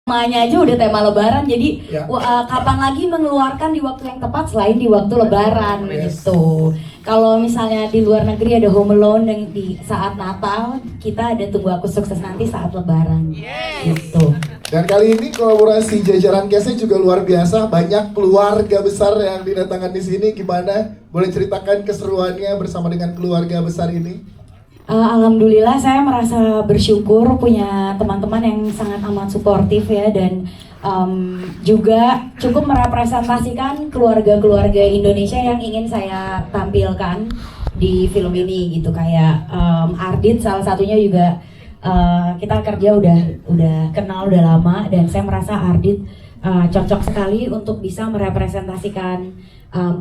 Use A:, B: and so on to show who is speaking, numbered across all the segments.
A: Temanya aja udah tema lebaran, jadi
B: Ya.
A: kapan lagi mengeluarkan di waktu yang tepat selain di waktu lebaran gitu. Kalau misalnya di luar negeri ada Home Alone yang di saat Natal, kita ada Tunggu Aku Sukses nanti saat lebaran gitu.
B: Dan kali ini kolaborasi jajaran Kesnya juga luar biasa, banyak keluarga besar yang didatangkan di sini. Gimana? Boleh ceritakan keseruannya bersama dengan keluarga besar ini?
A: Alhamdulillah saya merasa bersyukur punya teman-teman yang sangat amat suportif ya, dan juga cukup merepresentasikan keluarga-keluarga Indonesia yang ingin saya tampilkan di film ini gitu. Kayak Ardit salah satunya juga kita kerja udah kenal udah lama, dan saya merasa Ardit cocok sekali untuk bisa merepresentasikan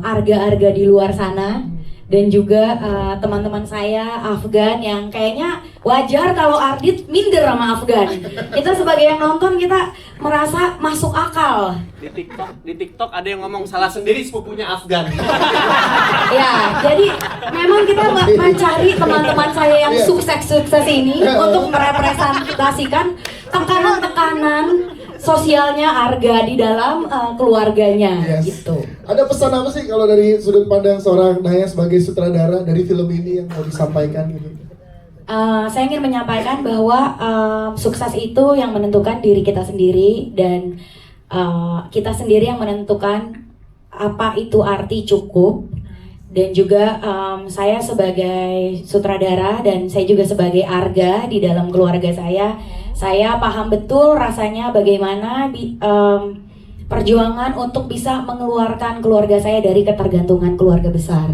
A: arga-arga di luar sana. Dan juga teman-teman saya Afgan yang kayaknya wajar kalau Ardit minder sama Afgan. Kita sebagai yang nonton kita merasa masuk akal.
C: Di TikTok ada yang ngomong salah sendiri sepupunya Afgan.
A: Ya, jadi memang kita mencari teman-teman saya yang sukses-sukses ini untuk merepresentasikan tekanan-tekanan sosialnya Arga di dalam keluarganya gitu.
B: Ada pesan apa sih kalau dari sudut pandang seorang Naya sebagai sutradara dari film ini yang mau disampaikan gitu?
A: Saya ingin menyampaikan bahwa sukses itu yang menentukan diri kita sendiri, dan kita sendiri yang menentukan apa itu arti cukup. Dan juga saya sebagai sutradara dan saya juga sebagai Arga di dalam keluarga saya paham betul rasanya bagaimana perjuangan untuk bisa mengeluarkan keluarga saya dari ketergantungan keluarga besar.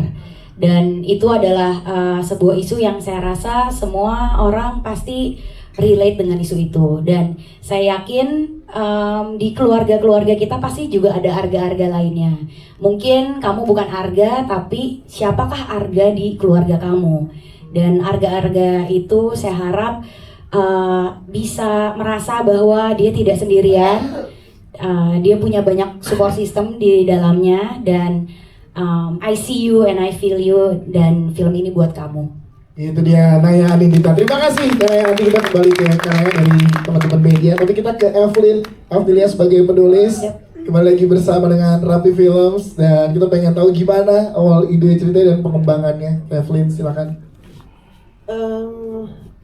A: Dan itu adalah sebuah isu yang saya rasa semua orang pasti relate dengan isu itu. Dan saya yakin di keluarga-keluarga kita pasti juga ada arga-arga lainnya. Mungkin kamu bukan Arga, tapi siapakah Arga di keluarga kamu? Dan arga-arga itu saya harap bisa merasa bahwa dia tidak sendirian. Dia punya banyak support system di dalamnya, dan I see you and I feel you, dan film ini buat kamu.
B: Itu dia Naya Anindita. Terima kasih Naya. Nanti kita kembali ke Naya dari teman-teman media. Tapi kita ke Evelyn sebagai penulis. Kembali lagi bersama dengan Rapi Films, dan kita pengen tahu gimana awal ide cerita dan pengembangannya. Evelyn, silakan.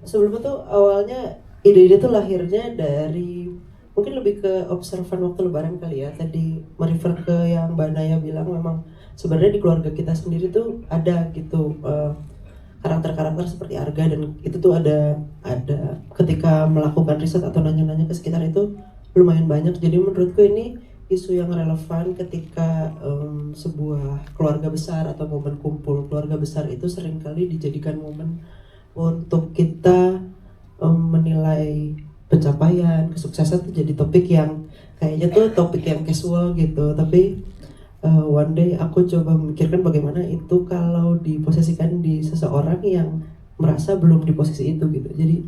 D: Sebelumnya tuh awalnya ide-ide tuh lahirnya dari mungkin lebih ke observan waktu lebaran kali ya. Tadi merefer ke yang Mbak Naya bilang, memang sebenarnya di keluarga kita sendiri tuh ada gitu karakter-karakter seperti Arga, dan itu tuh ada ketika melakukan riset atau nanya-nanya ke sekitar itu lumayan banyak. Jadi menurutku ini isu yang relevan ketika sebuah keluarga besar atau momen kumpul keluarga besar itu seringkali dijadikan momen untuk kita menilai pencapaian, kesuksesan itu jadi topik yang kayaknya tuh topik yang casual gitu. Tapi one day aku coba memikirkan bagaimana itu kalau diposisikan di seseorang yang merasa belum di posisi itu gitu. Jadi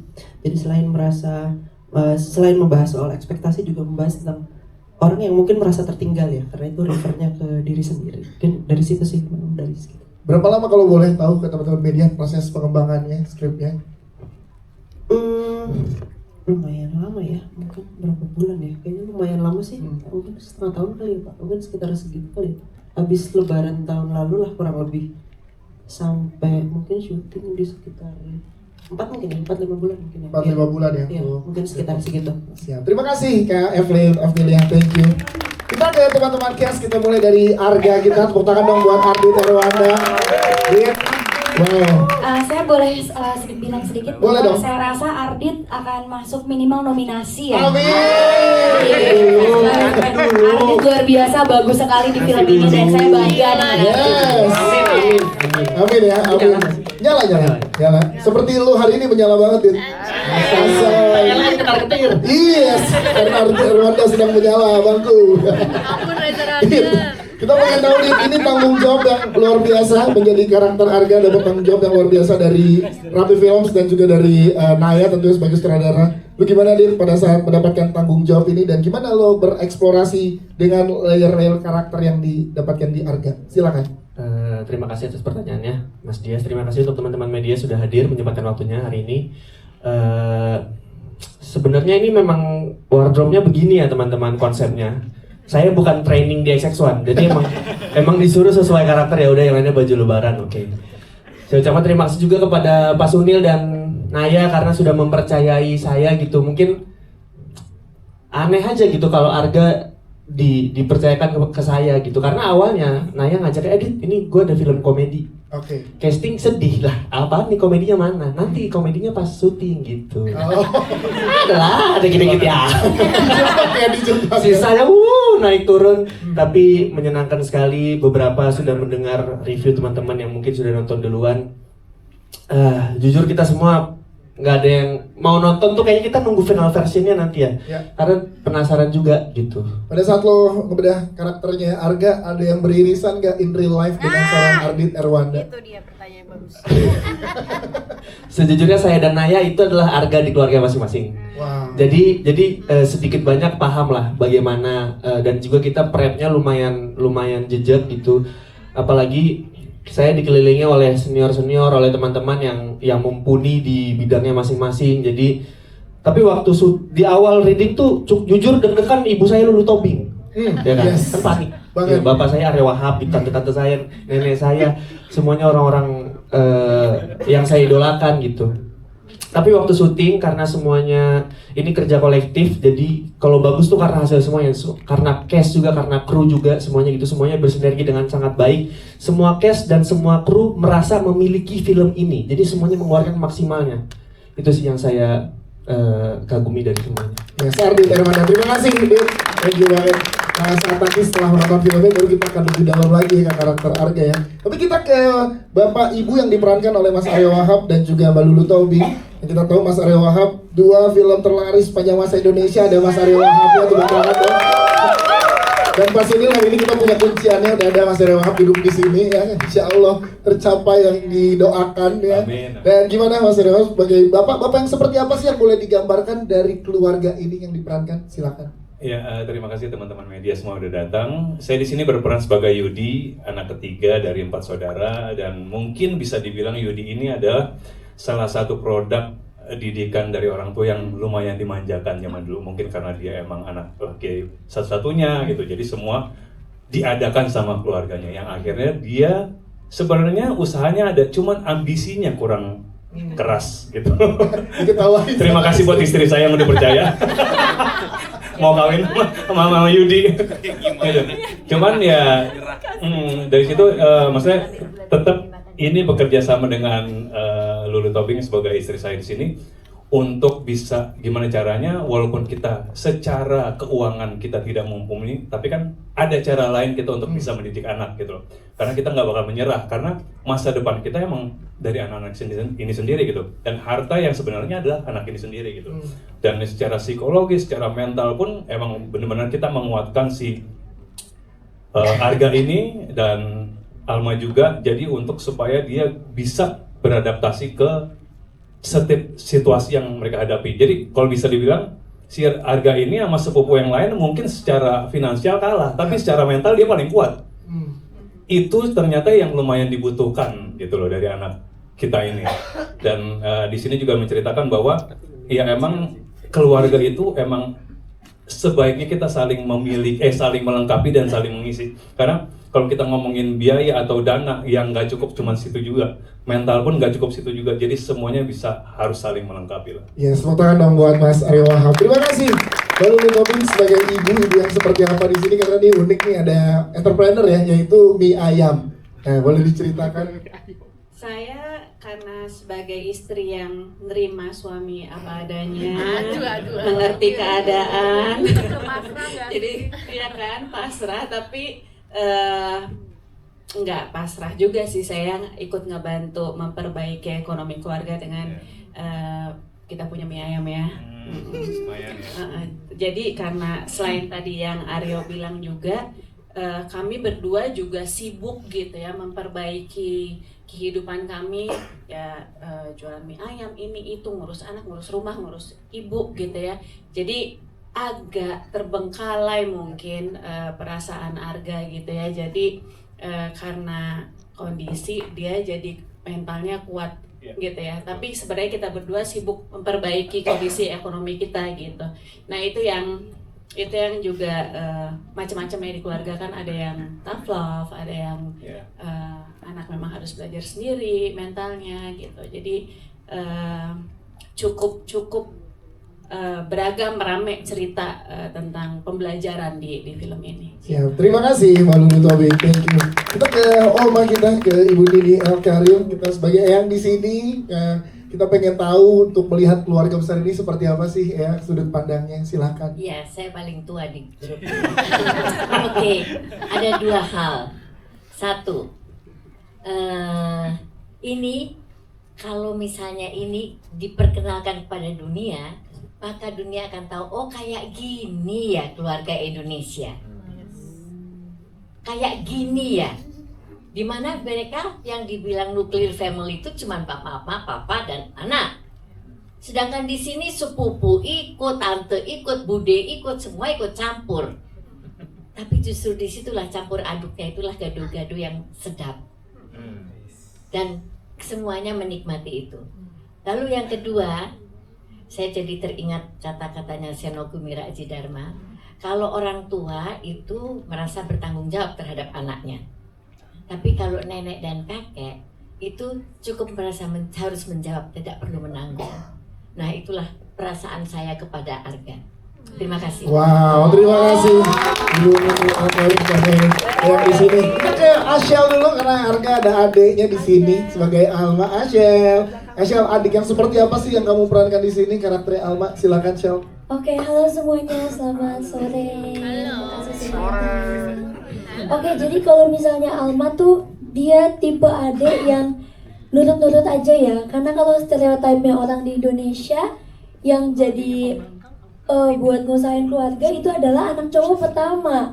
D: selain membahas soal ekspektasi, juga membahas tentang orang yang mungkin merasa tertinggal ya, karena itu refernya ke diri sendiri. Dan dari situ sih, dari situ.
B: Berapa lama kalau boleh tahu ke teman-teman media proses pengembangannya, skripnya?
D: Lumayan lama ya, mungkin berapa bulan ya, kayaknya lumayan lama sih. Mungkin setengah tahun kali ya Pak, mungkin sekitar segitu kali. Habis lebaran tahun lalu lah kurang lebih, sampai mungkin syuting di sekitar 4-5 bulan mungkin ya.
B: 4-5 bulan ya?
D: Iya, mungkin sekitar segitu.
B: Siap. Terima kasih Kak Evelyn, thank you. Kita ke teman-teman cast, kita mulai dari Arga kita. Tepuk tangan dong buat Ardit Erwanda. Wow.
A: Saya boleh bilang sedikit
B: Boleh
A: bahwa
B: dong.
A: saya rasa Ardit akan masuk minimal nominasi ya.
B: Amin.
A: Ardit luar biasa, bagus sekali di film ini, dan saya bangga dengan Ardit.
B: Yes. Amin ya, amin. Nyala. Seperti lu hari ini menyala banget, Dit.
C: Yang lain ketar-ketir.
B: Yes, karena Ardit Erwanda sedang menyala, bangku. Kita pengen tahu nih, ini tanggung jawab yang luar biasa menjadi karakter Arga, dapat tanggung jawab yang luar biasa dari Rapi Films dan juga dari Naya tentunya sebagai sutradara. Lu gimana Dir pada saat mendapatkan tanggung jawab ini, dan gimana lo bereksplorasi dengan layer-layer karakter yang didapatkan di Arga? Silakan.
C: Terima kasih atas pertanyaannya, Mas Dias. Terima kasih untuk teman-teman media sudah hadir menyempatkan waktunya hari ini. sebenarnya ini memang wardrobe-nya begini ya teman-teman konsepnya. Saya bukan training di XX1, jadi emang disuruh sesuai karakter, ya udah yang lainnya baju lebaran, oke. Saya ucapkan terima kasih juga kepada Pak Sunil dan Naya karena sudah mempercayai saya gitu. Mungkin aneh aja gitu kalau Arga dipercayakan ke saya gitu, karena awalnya Naya ngajak Edit, ini gue ada film komedi.
B: Oke.
C: Casting sedih lah, apa nih komedinya mana? Nanti komedinya pas syuting gitu.
B: Oh.
C: Ada gini-gini ya.
B: Kayak di Jepang.
C: Sisanya naik turun, tapi menyenangkan sekali. Beberapa sudah mendengar review teman-teman yang mungkin sudah nonton duluan. Jujur kita semua nggak ada yang mau nonton tuh, kayaknya kita nunggu final versionnya nanti ya. Karena penasaran juga gitu.
B: Pada saat lo ngebedah karakternya Arga, ada yang beririsan gak in real life dengan seorang Ardit Erwanda?
E: Itu dia pertanyaan bagus.
C: Sejujurnya saya dan Naya itu adalah Arga di keluarga masing-masing.
B: Wow.
C: Jadi sedikit banyak paham lah bagaimana, dan juga kita prepnya lumayan jejak gitu. Apalagi saya dikelilingi oleh senior-senior, oleh teman-teman yang mumpuni di bidangnya masing-masing. Jadi tapi waktu di awal reading tuh jujur deg-degan, ibu saya Lulu Tobing. Ya kan?
B: Yes.
C: Kan panik.
B: Banget.
C: Ya, bapak saya Arya Wahab, tante-tante saya, nenek saya, semuanya orang-orang yang saya idolakan gitu. Tapi waktu syuting, karena semuanya ini kerja kolektif, jadi kalau bagus tuh karena hasil semuanya, karena cast juga, karena kru juga, semuanya gitu, semuanya bersinergi dengan sangat baik. Semua cast dan semua kru merasa memiliki film ini, jadi semuanya mengeluarkan maksimalnya. Itu sih yang saya kagumi dari semuanya.
B: Ya, Ardit Erwanda, terima kasih Dit. Thank you banget. Nah, saat nanti setelah menonton filmnya baru kita akan lebih dalam lagi ke karakter Arga ya. Tapi kita ke Bapak Ibu yang diperankan oleh Mas Arya Wahab dan juga Mbak Lulu Tobing. Yang kita tahu Mas Arya Wahab, 2 film terlaris sepanjang masa Indonesia, ada Mas Arya Wahab ya, tepuk tangan dong. Dan Pak Sunil, hari ini kita punya kunciannya, udah ada Mas Arya Wahab duduk di sini ya. Insya Allah tercapai yang didoakan ya.
F: Amin.
B: Dan gimana Mas Arya Wahab sebagai bapak yang seperti apa sih yang boleh digambarkan dari keluarga ini yang diperankan? Silakan.
F: Ya, terima kasih teman-teman media semua udah datang. Saya di sini berperan sebagai Yudi, anak ketiga dari 4 saudara, dan mungkin bisa dibilang Yudi ini adalah salah satu produk didikan dari orang tua yang lumayan dimanjakan zaman dulu. Mungkin karena dia emang anak laki satu-satunya gitu, jadi semua diadakan sama keluarganya. Yang akhirnya dia sebenarnya usahanya ada, cuman ambisinya kurang keras gitu.
B: Diketawain.
F: Terima kasih buat istri saya yang udah percaya. Mau kawin sama Mama Yudi. Gitu. Cuman ya dari situ maksudnya tetap ini bekerja sama dengan Lulu Tobing sebagai istri saya di sini untuk bisa gimana caranya, walaupun kita secara keuangan kita tidak mumpuni, tapi kan ada cara lain kita untuk bisa mendidik anak gitu loh. Karena kita nggak bakal menyerah, karena masa depan kita emang dari anak-anak ini sendiri gitu. Dan harta yang sebenarnya adalah anak ini sendiri gitu. Dan secara psikologis, secara mental pun emang benar-benar kita menguatkan si Arga ini dan Alma juga, jadi untuk supaya dia bisa beradaptasi ke setiap situasi yang mereka hadapi. Jadi kalau bisa dibilang si Arga ini sama sepupu yang lain mungkin secara finansial kalah, tapi secara mental dia paling kuat. Itu ternyata yang lumayan dibutuhkan gitu loh dari anak kita ini. Dan di sini juga menceritakan bahwa ya emang keluarga itu emang sebaiknya kita saling memiliki, saling melengkapi dan saling mengisi. Karena kalau kita ngomongin biaya atau dana yang nggak cukup cuman situ juga, mental pun nggak cukup situ juga. Jadi semuanya harus saling melengkapi lah.
B: Ya, tepuk tangan dong buat Mas Arya Wahab. Terima kasih. Lalu Lulu Tobing sebagai ibu yang seperti apa di sini, karena ini unik nih, ada entrepreneur ya, yaitu mie ayam. Nah, boleh diceritakan?
E: Saya karena sebagai istri yang nerima suami apa adanya,
G: Aduh.
E: mengerti keadaan,
G: Pasrah nggak
E: jadi ya kan pasrah, tapi nggak pasrah juga sih, saya ikut ngebantu memperbaiki ekonomi keluarga dengan kita punya mie ayam ya.
F: Lumayan ya.
E: Jadi karena selain tadi yang Aryo bilang juga, kami berdua juga sibuk gitu ya memperbaiki kehidupan kami ya, jualan mie ayam, ini itu, ngurus anak, ngurus rumah, ngurus ibu gitu ya. Jadi agak terbengkalai mungkin perasaan Arga gitu ya. Jadi karena kondisi dia jadi mentalnya kuat gitu ya. Tapi sebenarnya kita berdua sibuk memperbaiki kondisi ekonomi kita gitu. Nah itu yang juga macam-macam ya di keluarga kan, ada yang tough love, ada yang anak memang harus belajar sendiri mentalnya gitu. Jadi cukup beragam rame cerita tentang pembelajaran di film ini.
B: Siap, terima kasih Mbak Lulu Tobing, thank you. Kita ke Oma kita, ke Ibu Dini Al-Karim, kita sebagai eyang di sini, kita pengen tahu untuk melihat keluarga besar ini seperti apa sih ya sudut pandangnya, silakan.
G: Iya, saya paling tua di grup. Oke, ada 2 hal. 1, ini kalau misalnya ini diperkenalkan kepada dunia, maka dunia akan tahu, oh kayak gini ya keluarga Indonesia. Kayak gini ya. Dimana mereka yang dibilang nuclear family itu cuma papa, dan anak. Sedangkan di sini sepupu ikut, tante ikut, bude ikut, semua ikut campur. Tapi justru disitulah campur aduknya, itulah gaduh-gaduh yang sedap. Dan semuanya menikmati itu. Lalu yang kedua, saya jadi teringat kata-katanya Senogumi Raji Dharma. Kalau orang tua itu merasa bertanggung jawab terhadap anaknya. Tapi kalau nenek dan kakek itu cukup merasa harus menjawab, tidak perlu menanggung. Nah itulah perasaan saya kepada Arga. Terima kasih.
B: Wow, terima kasih Ibu Al-Karim sebagai eyang di sini. Kita ke Ashel dulu karena Arga ada adiknya di sini sebagai Alma. Ashel, adik yang seperti apa sih yang kamu perankan di sini karakternya Alma? Silakan Shel.
H: Oke, halo semuanya, selamat sore. Oke, jadi kalau misalnya Alma tuh dia tipe adik yang nurut-nurut aja ya. Karena kalau stereotipnya orang di Indonesia yang jadi buat ngusahain keluarga itu adalah anak cowok pertama.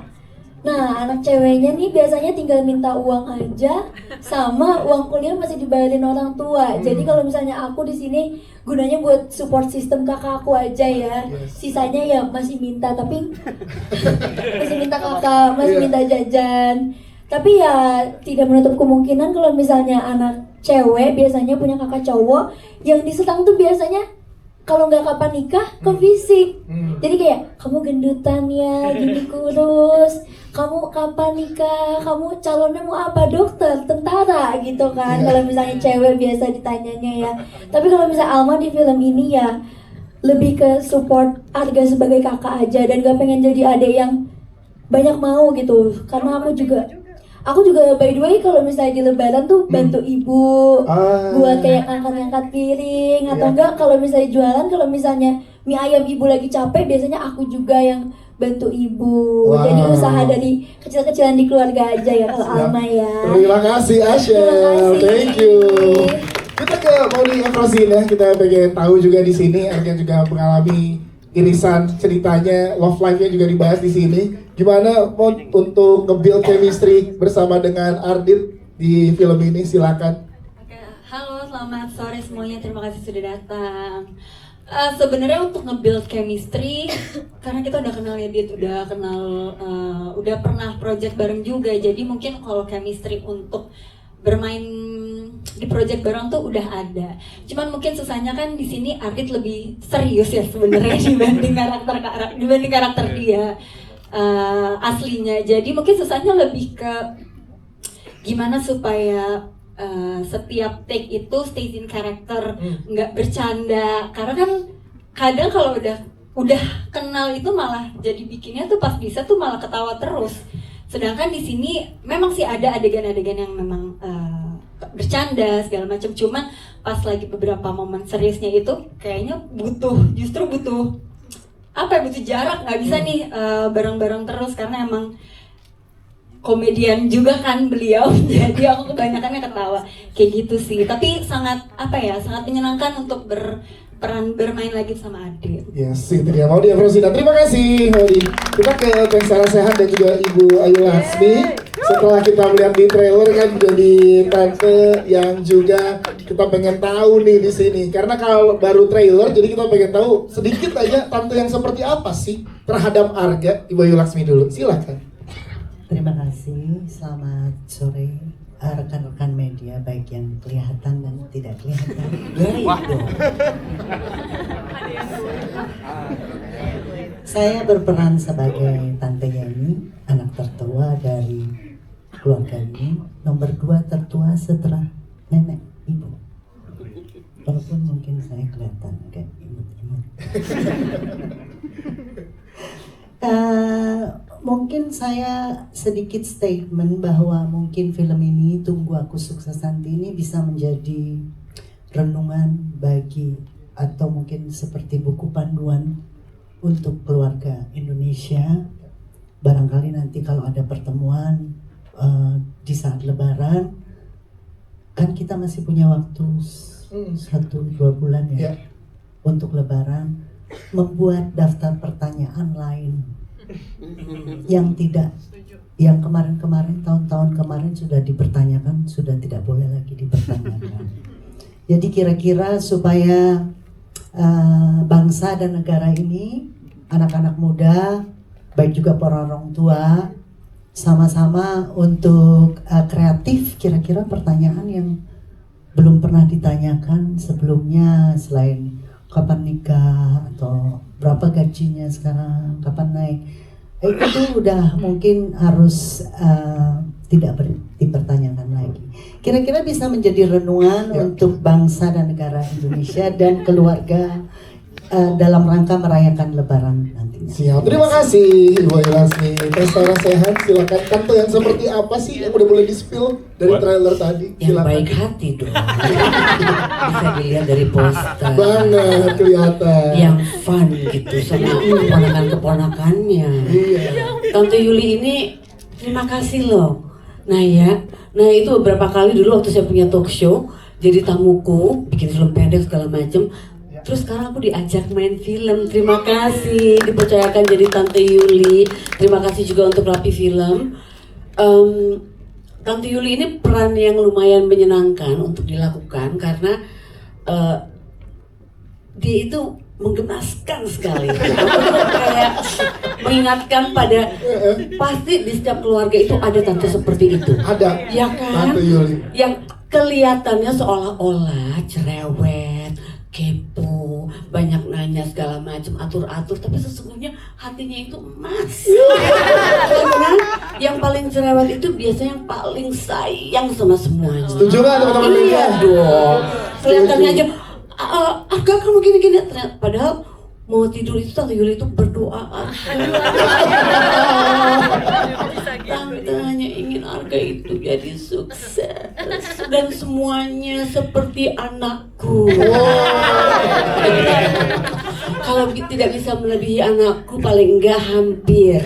H: Nah, anak ceweknya nih biasanya tinggal minta uang aja, sama uang kuliah masih dibayarin orang tua. Jadi kalau misalnya aku di sini gunanya buat support sistem kakak aku aja ya. Sisanya ya masih minta, tapi masih minta kakak, masih minta jajan. Tapi ya tidak menutup kemungkinan kalau misalnya anak cewek biasanya punya kakak cowok yang diserang tuh biasanya kalau nggak kapan nikah ke fisik. Jadi kayak kamu gendutan ya, gini kurus, kamu kapan nikah, kamu calonnya mau apa, dokter, tentara gitu kan. Kalau misalnya cewek biasa ditanyanya ya. Tapi kalau misalnya Alma di film ini ya lebih ke support Arga sebagai kakak aja dan gak pengen jadi adik yang banyak mau gitu. Karena aku juga by the way kalau misalnya di lebaran tuh bantu ibu buat kayak ngangkat-ngangkat piring atau enggak kalau misalnya jualan, kalau misalnya mie ayam ibu lagi capek biasanya aku juga yang bantu ibu. Jadi usaha dari kecil-kecilan di keluarga aja ya kalau Alma ya.
B: Terima kasih Ashel, thank you. Kita ke Maudi Efrosin ya, kita pengen tahu juga di sini Arga juga mengalami irisan ceritanya, love life-nya juga dibahas di sini. Gimana untuk nge-build chemistry bersama dengan Ardit di film ini? Silakan.
H: Oke, halo, selamat sore semuanya. Terima kasih sudah datang. Sebenarnya untuk nge-build chemistry, karena kita udah kenal ya, Dit, udah pernah project bareng juga. Jadi mungkin kalau chemistry untuk bermain di project bareng tuh udah ada. Cuman mungkin susahnya kan di sini Ardit lebih serius ya sebenarnya dibanding karakter dia aslinya. Jadi mungkin susahnya lebih ke gimana supaya setiap take itu stays in character, nggak bercanda. Karena kan kadang kalau udah kenal itu malah jadi bikinnya tuh pas bisa tuh malah ketawa terus. Sedangkan di sini memang sih ada adegan-adegan yang memang bercanda segala macam, cuman pas lagi beberapa momen seriusnya itu kayaknya butuh jarak, nggak bisa nih bareng-bareng terus karena emang komedian juga kan beliau. Jadi aku kebanyakannya ketawa kayak gitu sih, tapi sangat menyenangkan untuk bermain lagi sama Adit.
B: Yes, itu dia Maudi Efrosina. Terima kasih Maudi. Kita ke Kang Sarah Sehat dan juga Ibu Ayu Laksmi. Setelah kita melihat di trailer kan jadi tante yang juga kita pengen tahu nih di sini. Karena kalau baru trailer, jadi kita pengen tahu sedikit aja tante yang seperti apa sih terhadap Arga. Ibu Ayu Laksmi dulu, silakan.
I: Terima kasih, selamat sore rekan-rekan media baik yang kelihatan dan tidak kelihatan. Saya berperan sebagai Tante Yani, anak tertua dari keluarga ini, nomor 2 tertua setelah nenek ibu. Walaupun mungkin saya kelihatan agak imut-imut. Mungkin saya sedikit statement bahwa mungkin film ini Tunggu Aku Sukses Nanti ini bisa menjadi renungan bagi atau mungkin seperti buku panduan untuk keluarga Indonesia. Barangkali nanti kalau ada pertemuan di saat Lebaran, kan kita masih punya waktu 1-2 bulan ya untuk Lebaran, membuat daftar pertanyaan lain yang kemarin-kemarin, tahun-tahun kemarin sudah dipertanyakan, sudah tidak boleh lagi dipertanyakan. Jadi kira-kira supaya bangsa dan negara ini, anak-anak muda, baik juga para orang tua, sama-sama untuk kreatif, kira-kira pertanyaan yang belum pernah ditanyakan sebelumnya, selain kapan nikah atau berapa gajinya sekarang, kapan naik, itu udah mungkin harus tidak dipertanyakan lagi. Kira-kira bisa menjadi renungan untuk bangsa dan negara Indonesia dan keluarga dalam rangka merayakan Lebaran nantinya.
B: Siap, terima kasih Ibu Ilasmi. Pesta sehat, silakan. Tante yang seperti apa sih yang udah boleh di-spill dari trailer tadi?
J: Yang
B: Silakan.
J: baik hati dong. Bisa dilihat dari poster.
B: Banget kelihatan.
J: Yang fun gitu sama keponakan-keponakannya.
B: Iya.
J: Tante Yuli ini terima kasih loh. Nah itu beberapa kali dulu waktu saya punya talk show, jadi tamuku, bikin film pendek segala macem. Terus sekarang aku diajak main film. Terima kasih dipercayakan jadi Tante Yuli. Terima kasih juga untuk Rapi Film. Tante Yuli ini peran yang lumayan menyenangkan untuk dilakukan karena dia itu menggemaskan sekali. Kayak mengingatkan pada pasti di setiap keluarga itu ada tante seperti itu.
B: Ada.
J: Ya kan?
B: Tante Yuli.
J: Yang kelihatannya seolah-olah cerewet, kepo, banyak nanya segala macam, atur-atur, tapi sesungguhnya hatinya itu emas. Karena yang paling cerewet itu biasanya yang paling sayang sama semuanya.
B: Setuju nggak teman-teman media?
J: Iya dong. Kelihatannya aja, agak kamu gini-gini, padahal mau tidur itu Tante Yuli itu berdoa. Tante hanya ingin Arga itu jadi sukses dan semuanya seperti anakku. Kalau tidak bisa melebihi anakku, paling enggak hampir,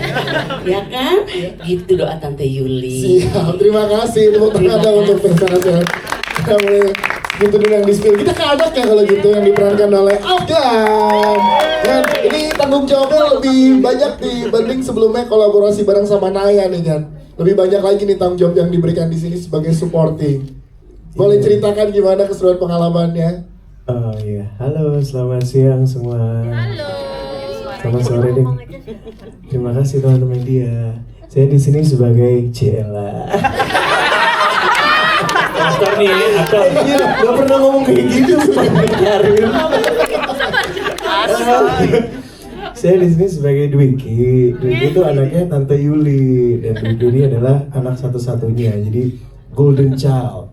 J: ya kan? Gitu doa Tante Yuli.
B: Siap, terima kasih tepuk tangan untuk pesta sehat. Kita mulai gitu dulu yang di-spill. Kita ke anak ya kalau gitu, yang diperankan oleh Afgan. Dan ini tanggung jawabnya lebih banyak dibanding sebelumnya kolaborasi bareng sama Naya nih kan. Lebih banyak lagi nih tanggung jawab yang diberikan di sini sebagai supporting. Boleh ceritakan gimana keseruan pengalamannya?
C: Oh iya, halo, selamat siang semua. Halo. Selamat sore deh. Terima kasih teman-teman media. Saya di sini sebagai Cela.
F: Aktor nih, aktor.
C: Gak pernah ngomong kayak gitu sebagai Karim. Saya di sini sebagai Dwiki. Dwiki itu anaknya Tante Yuli dan Dwiki ini adalah anak satu-satunya. Jadi golden child.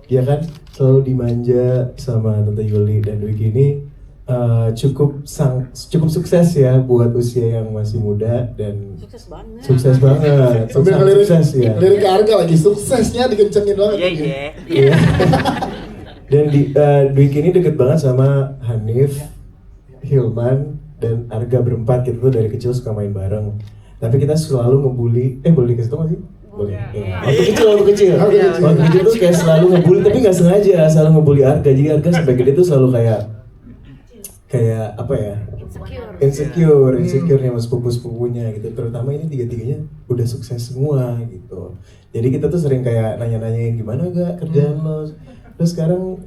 C: Dia kan selalu dimanja sama Tante Yuli dan Dwiki ini cukup sukses ya buat usia yang masih muda dan sukses banget.
B: Sambil ngelirik ke Arga lagi, suksesnya dikencengin banget.
C: Iya. Dan Dwiki ini deket banget sama Hanif, Hilman, dan Arga berempat. Kita tuh dari kecil suka main bareng. Tapi kita selalu ngebully, boleh dikasih tau gak sih? Boleh. Ya. Waktu kecil. Waktu kecil tuh kayak selalu ngebully, tapi nggak sengaja selalu ngebully Arga. Jadi Arga sampai gede tuh selalu kayak apa ya? Insecure-nya sama sepupu-sepupunya gitu. Terutama ini tiga-tiganya udah sukses semua gitu. Jadi kita tuh sering kayak nanya-nanyain gimana gak kerjaan lo. Terus sekarang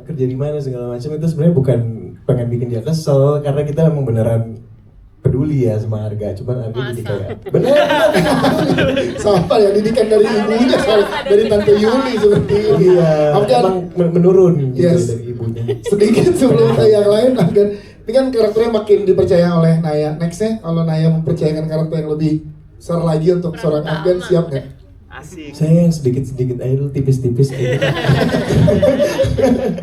C: kerja di mana segala macam. Itu sebenarnya bukan pengen bikin dia kesel, karena kita memang beneran
K: peduli ya sama Arga, cuman Arga jadi kayak bener.
B: Sama ya, didikan dari ibunya, dari Tante Yuli seperti ini.
K: Iya,
B: Afgan,
K: emang menurun gitu
B: Yes.
K: dari ibunya.
B: sedikit sebelum yang lain, Afgan, ini kan karakternya makin dipercaya oleh Naya. Nextnya, kalau Naya mempercayakan karakter yang lebih besar lagi untuk seorang Afgan, siap nggak?
K: Saya yang sedikit-sedikit aja dulu, tipis-tipis gitu.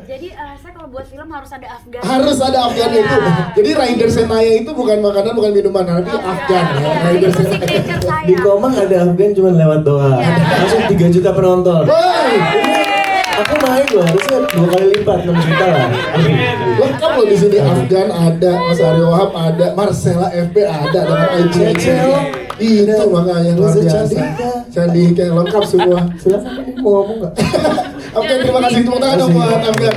L: Jadi saya kalau buat film harus ada Afgan.
B: Harus ada Afgan itu. Jadi Rider Senaya itu bukan makanan, bukan minuman, tapi Afgan ya. Rider Senaya.
K: Di Komang ada Afgan cuma lewat doa. Langsung 3 juta penonton.
B: Woi,
K: Aku main loh, harusnya 2 kali lipat, 6 juta lah.
B: lengkap loh di sini. Afgan ada, Mas Aryo Wahab ada, Marcella FB ada dengan ICC. Itu makanya luar biasa. Candika lengkap semua.
K: Silakan mau ngomong nggak?
B: Oke, terima kasih. Tepuk tangan dong buat Afgan.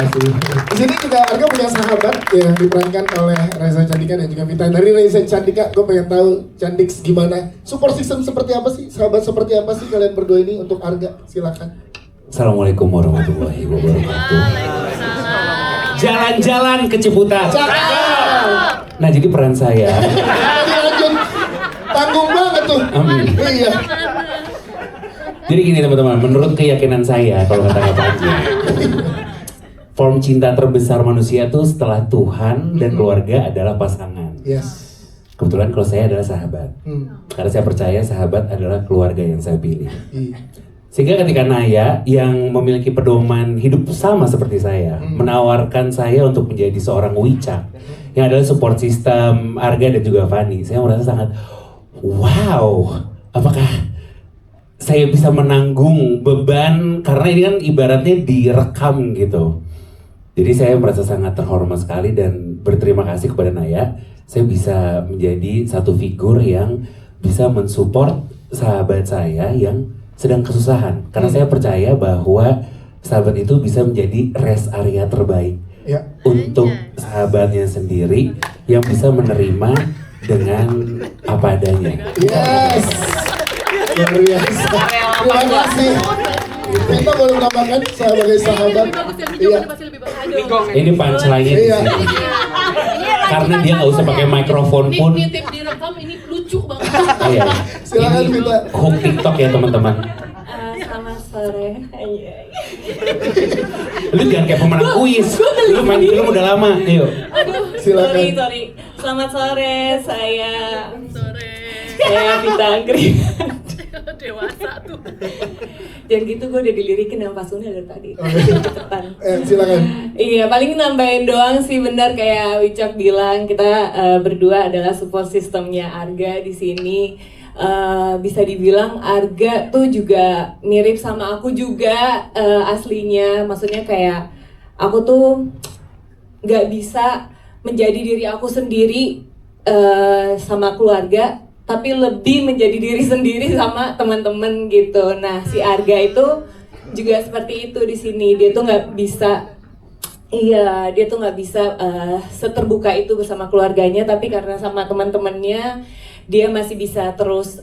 B: Di sini juga Arga punya sahabat yang diperankan oleh Reza Candika dan juga Vita. Dari Reza Candika, gue pengen tahu Candik gimana? Support system seperti apa sih? Sahabat seperti apa sih kalian berdua ini untuk Arga? Silakan.
M: Assalamualaikum warahmatullahi wabarakatuh. Jalan-jalan ke Ciputat. Nah, jadi peran saya.
B: Lanjut. Tanggung banget tuh.
M: Amin.
B: Iya.
M: Jadi gini teman-teman, menurut keyakinan saya, kalau kata Panji, form cinta terbesar manusia tuh setelah Tuhan dan keluarga adalah pasangan.
B: Yes.
M: Kebetulan kalau saya adalah sahabat. Karena saya percaya sahabat adalah keluarga yang saya pilih. Sehingga ketika Naya yang memiliki pedoman hidup sama seperti saya, menawarkan saya untuk menjadi seorang Wicak, yang adalah support system Arga dan juga Fani, saya merasa sangat wow, apakah saya bisa menanggung beban, karena ini kan ibaratnya direkam gitu. Jadi saya merasa sangat terhormat sekali dan berterima kasih kepada Naya. Saya bisa menjadi satu figur yang bisa mensupport sahabat saya yang sedang kesusahan. Karena saya percaya bahwa sahabat itu bisa menjadi rest area terbaik untuk sahabatnya sendiri yang bisa menerima dengan apa adanya.
B: Yes. Luar biasa. Terima kasih. Kita boleh menambahkan sebagai sahabat. Iya.
M: Ini punchline-nya di
B: Iya.
M: sini. Karena dia nggak usah pakai mikrofon pun.
N: Nitip direkam ini lucu banget.
M: Iya.
B: Silakan kita.
M: Hook TikTok ya teman-teman.
A: Selamat sore.
M: Lu jangan kayak pemenang kuis. Lu main film udah lama. Ayo.
B: Silakan.
E: Sorry. Selamat sore, saya Vita Angkringan.
N: Dewasa tuh.
E: Dan gitu gue udah dilirikin sama Pak Sunda dari tadi.
B: Silakan.
E: Iya, paling nambahin doang sih, benar kayak Wicak bilang, kita berdua adalah support systemnya Arga di sini. Bisa dibilang Arga tuh juga mirip sama aku juga aslinya. Maksudnya kayak aku tuh nggak bisa menjadi diri aku sendiri sama keluarga, tapi lebih menjadi diri sendiri sama teman-teman gitu. Nah, si Arga itu juga seperti itu di sini. Dia tuh nggak bisa, dia tuh nggak bisa seterbuka itu bersama keluarganya, tapi karena sama teman-temannya dia masih bisa terus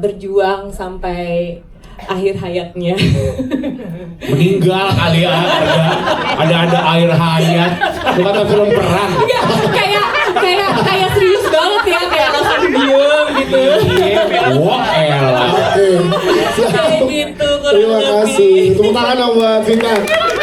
E: berjuang sampai akhir hayatnya.
M: Meninggal kali ya, ada air hayat. Lu kata film perang.
E: Enggak, kayak serius banget ya, kayak langsung diem gitu.
M: Wah, elah.
E: Kayak gitu.
B: Terima kasih. Tepuk tangan dong buat Vita.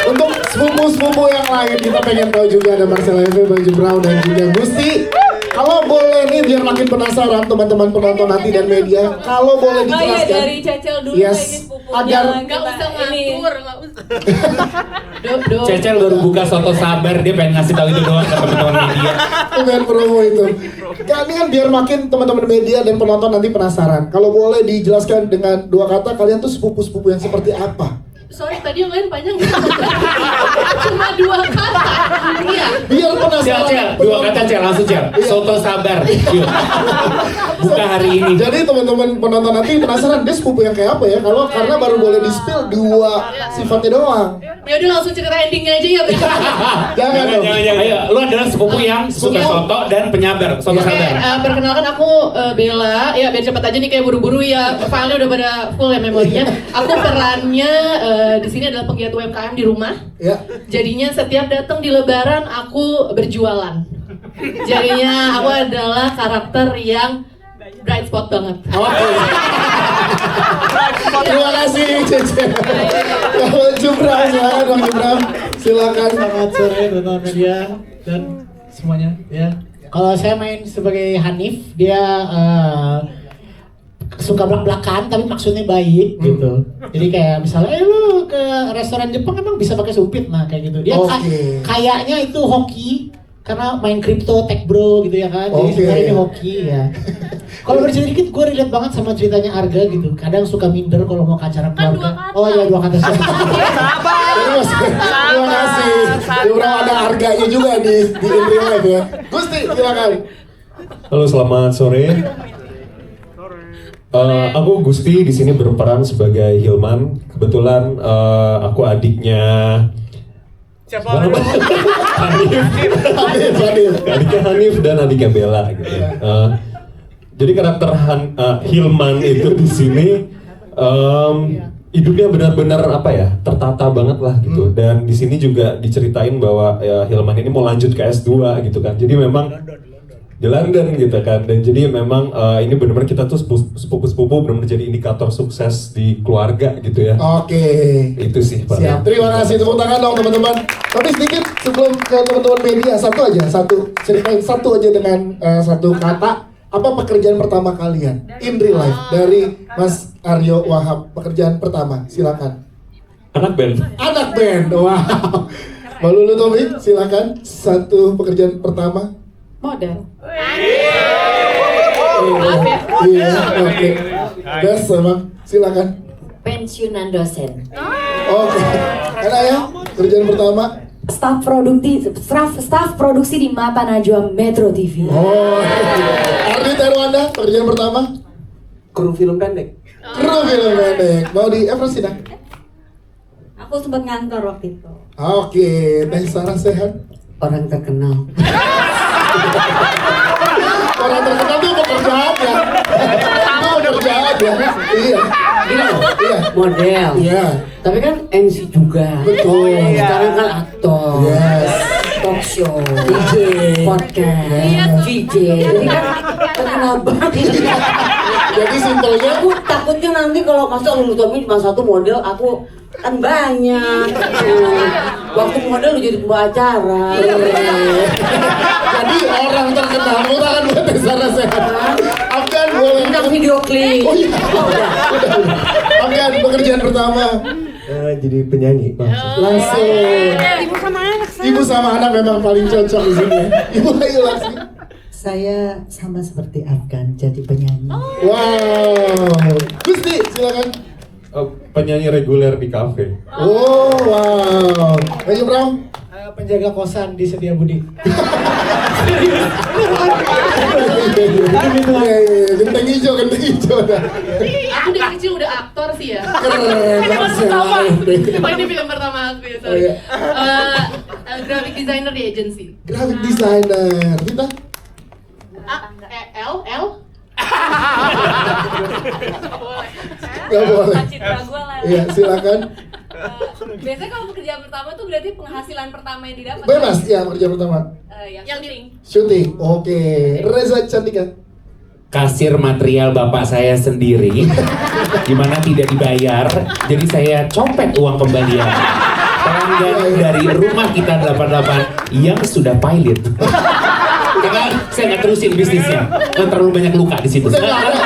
B: Untuk sepupu-sepupu yang lain, kita pengen tahu juga ada Marcella Eve, Baju Brown dan juga Gusti. Kalau boleh nih, biar makin penasaran teman-teman penonton nanti dan media, kalau boleh
E: Oh iya,
B: dijelaskan.
E: dari Cecel dulu
B: Yes.
E: ini sepupunya.
B: Agar
N: Nggak usah ngatur, nggak usah.
M: Cecel baru buka soto sabar, dia pengen ngasih tahu itu doang ke teman-teman media.
B: pengen promo itu. Kali kan biar makin teman-teman media dan penonton nanti penasaran. Kalau boleh dijelaskan dengan 2 kata, kalian tuh sepupu-sepupu yang seperti apa?
N: Sorry, tadi yang lain panjang. Cuma 2 kata. Iya.
B: Biar penasaran.
M: Cel, 2 kata Cel, langsung Cel. Soto sabar. Yuk. Buka hari ini.
B: Jadi teman-teman penonton nanti penasaran dia sepupu yang kayak apa ya? Kalau karena baru boleh di-spill 2 sifatnya doang.
N: Ya udah langsung cerita endingnya aja ya.
B: Jangan dong.
M: Ayo, lu adalah sepupu yang suka soto dan penyabar. Soto sabar.
N: Perkenalkan aku Bella. Ya biar cepat aja nih, kayak buru-buru ya. Filenya udah pada full ya memorinya. Aku perannya di sini adalah penggiat UMKM di rumah.
B: Ya.
N: Jadinya setiap datang di Lebaran aku berjualan. Jadinya aku adalah karakter yang bright spot banget.
B: Oke. Terima kasih Cece. Kalau Jubram, silakan Bang Jubram. Silakan.
O: Selamat sore teman-teman media dan semuanya ya. Kalau saya main sebagai Hanif, dia suka belak-belakan tapi maksudnya baik gitu. Jadi kayak misalnya, lu ke restoran Jepang emang bisa pakai sumpit, nah kayak gitu. Dia kayaknya itu hoki karena main kripto, tech bro gitu ya kan. Jadi sebenarnya ini hoki ya. Kalau bercerita dikit, gue relate banget sama ceritanya Arga gitu. Kadang suka minder kalau mau ke acara keluarga. Oh ya, 2 kata sih.
B: Terima kasih. Jubram ada Arganya juga di In Real Life ya. Gusti, silakan.
K: Halo, selamat sore. Aku Gusti di sini berperan sebagai Hilman. Kebetulan aku adiknya
F: siapa?
K: Hanif. Adiknya Hanif dan adiknya Bella gitu. Jadi karakter Hilman itu di sini hidupnya benar-benar apa ya, tertata banget lah gitu. Dan di sini juga diceritain bahwa Hilman ini mau lanjut ke S2 gitu kan. Jadi memang di London gitu kan, dan jadi memang ini benar-benar kita tuh sepupu-sepupu benar-benar jadi indikator sukses di keluarga gitu ya.
B: Oke.
K: Itu sih Pak.
B: Siap, terima kasih, tepuk tangan dong teman-teman. Tapi sedikit sebelum ke teman-teman media, ceritain satu aja dengan satu kata. Apa pekerjaan pertama kalian in real life dari Mas Aryo Wahab? Pekerjaan pertama, silakan.
K: Anak band.
B: Anak band, wow. Mbak Lulu Tommy, silakan. Satu pekerjaan pertama.
N: Model.
B: Iya, oke. Best emang, silakan.
G: Pensiunan dosen.
B: Oke. Enak ya, kerjaan pertama.
A: Staf produksi di Mata Najwa Metro TV.
B: Oh. Ardi Terwanda, pekerjaan pertama.
D: Kru film pendek.
B: Kru film pendek. Mau di Eversina?
P: Aku sempat ngantor waktu itu.
B: Oke, Teh Sarah sehat?
J: Orang terkenal.
B: Orang terkenal tuh pekerjaan ya. Itu pekerjaan ya. Iya. Iya.
J: Model.
B: Iya.
J: Tapi kan MC juga.
B: Betul.
J: Sekarang kan aktor.
B: Yes.
J: Talk show. DJ. Podcast. VJ. Jadi kan terkenal banget.
B: Jadi simpelnya.
J: Aku takutnya nanti kalau masa Lulu Tommy cuma satu model, aku kan banyak. Waktu model lu jadi pembawa acara.
B: Jadi orang terkenal tangan buat Teh Sarah sehat. Afgan boleh.
J: Tentang video klip.
B: Oh iya. Udah. Afgan, pekerjaan pertama.
K: Jadi penyanyi
B: Langsung.
P: Ibu sama anak saya.
B: Ibu sama anak memang paling cocok di sini. Ibu ayo langsung.
I: Saya sama seperti Afgan, jadi penyanyi.
B: Wow. Gusti, silakan.
K: penyanyi reguler di kafe.
B: Oh wow. Ayo Bram.
O: Penjaga kosan di Setiabudi.
B: Genteng hijau dah.
N: Aku dari kecil udah aktor sih ya.
B: Keren.
N: Oh ini film pertama aku ya, sorry. Graphic designer di agency.
B: Graphic designer. Kita?
N: L?
B: Gak boleh. Iya silakan.
L: Biasanya kalau pekerjaan pertama tuh berarti penghasilan pertama yang didapat.
B: Bebas ya pekerjaan pertama.
L: Yang syuting.
B: Syuting. Oke. Reza Cantika.
M: Kasir material bapak saya sendiri, gimana tidak dibayar, jadi saya copet uang kembalian. Pelanggan dari rumah kita 88 yang sudah pilot. Karena saya nggak terusin bisnisnya, kan terlalu banyak luka di situ.
B: Udah nggak ada.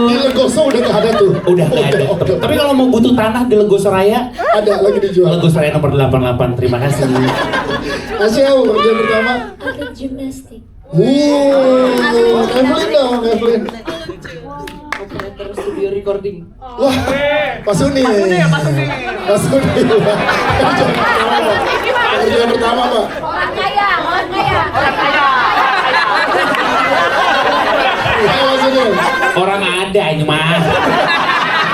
B: Di Legoso udah nggak ada tuh.
M: Udah nggak ada. Tapi kalau mau butuh tanah di Legoso Raya,
B: ada lagi dijual.
M: Legoso Raya nomor 88. Terima kasih.
B: Asyik pekerjaan pertama.
H: Atlet gimnastik.
B: Evelyn dong, Evelyn.
D: Operator studio recording.
B: Wah, Pak Suni. Pak Suni. Pekerjaan pertama, Pak.
L: Orang kaya.
M: Orang ada ini mah.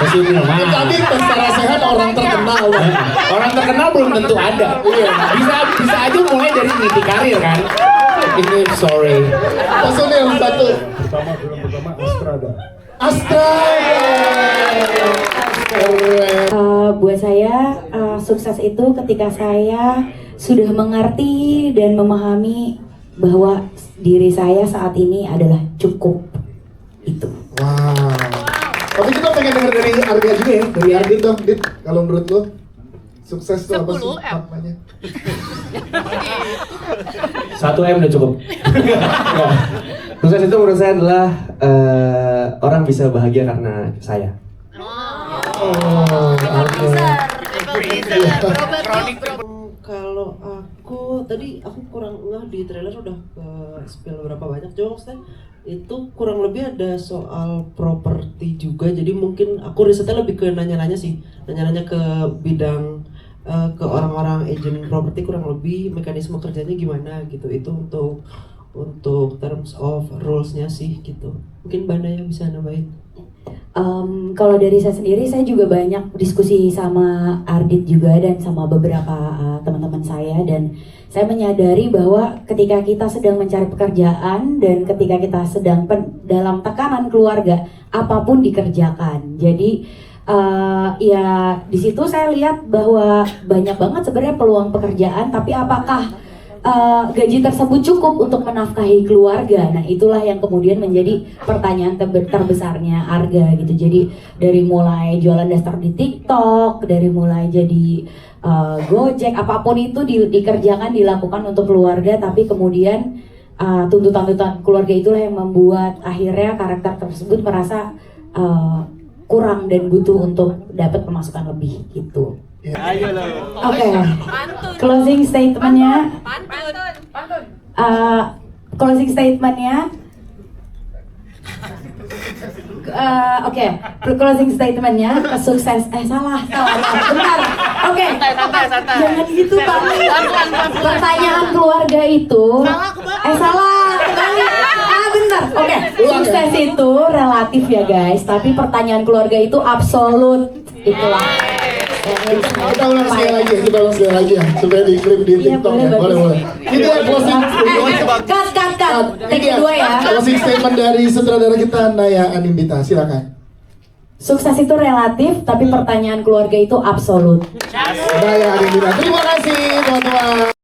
M: Maksudnya mah.
B: Tadi secara sehat orang terkenal, Pak.
M: Orang terkenal belum tentu ada. Bisa aja mulai dari niti karir kan. Ini sorry.
B: Pak Suni yang satu.
K: Pertama Astra.
B: Astra.
A: Buat saya sukses itu ketika saya sudah mengerti dan memahami bahwa diri saya saat ini adalah cukup. Itu.
B: Wow. Tapi kita pengen denger dari Arga juga ya, dari Ardit dong, Dit. Kalau menurut lo sukses itu apa sih maknanya?
C: 1M udah cukup. Nggak. Sukses itu menurut saya adalah orang bisa bahagia karena saya.
B: Oh, oke.
D: Kalau aku tadi kurang ngeh di trailer udah spill berapa banyak cuma maksudnya itu kurang lebih ada soal properti juga, jadi mungkin aku risetnya lebih ke nanya-nanya sih, nanya-nanya ke bidang ke orang-orang agent properti kurang lebih mekanisme kerjanya gimana gitu, itu untuk terms of rules-nya sih gitu. Mungkin Banda yang bisa nambahin.
A: Kalau dari saya sendiri, saya juga banyak diskusi sama Ardit juga dan sama beberapa teman-teman saya, dan saya menyadari bahwa ketika kita sedang mencari pekerjaan dan ketika kita sedang dalam tekanan keluarga, apapun dikerjakan. Jadi ya di situ saya lihat bahwa banyak banget sebenarnya peluang pekerjaan, tapi apakah gaji tersebut cukup untuk menafkahi keluarga? Nah, itulah yang kemudian menjadi pertanyaan terbesarnya Arga gitu. Jadi dari mulai jualan daster di TikTok, dari mulai jadi Gojek, apapun itu dikerjakan, dilakukan untuk keluarga, tapi kemudian tuntutan-tuntutan keluarga itulah yang membuat akhirnya karakter tersebut merasa kurang dan butuh untuk dapat pemasukan lebih gitu. Oke. Closing statementnya. Closing statementnya. Oke. Closing statementnya sukses. Salah. Bentar. Oke. Jangan gitu Pak. Pertanyaan keluarga itu. Salah. Bentar. Oke. Sukses itu relatif ya guys. Tapi pertanyaan keluarga itu absolut. Itulah.
B: Kita ulang sekali lagi ya, supaya diklaim di TikTok ya, boleh. Itu ya closing
A: Cut. Take kedua ya.
B: Closing statement dari sutradara kita Naya Anindita, silakan.
A: Sukses itu relatif, tapi pertanyaan keluarga itu absolut.
B: Naya Anindita, terima kasih teman-teman.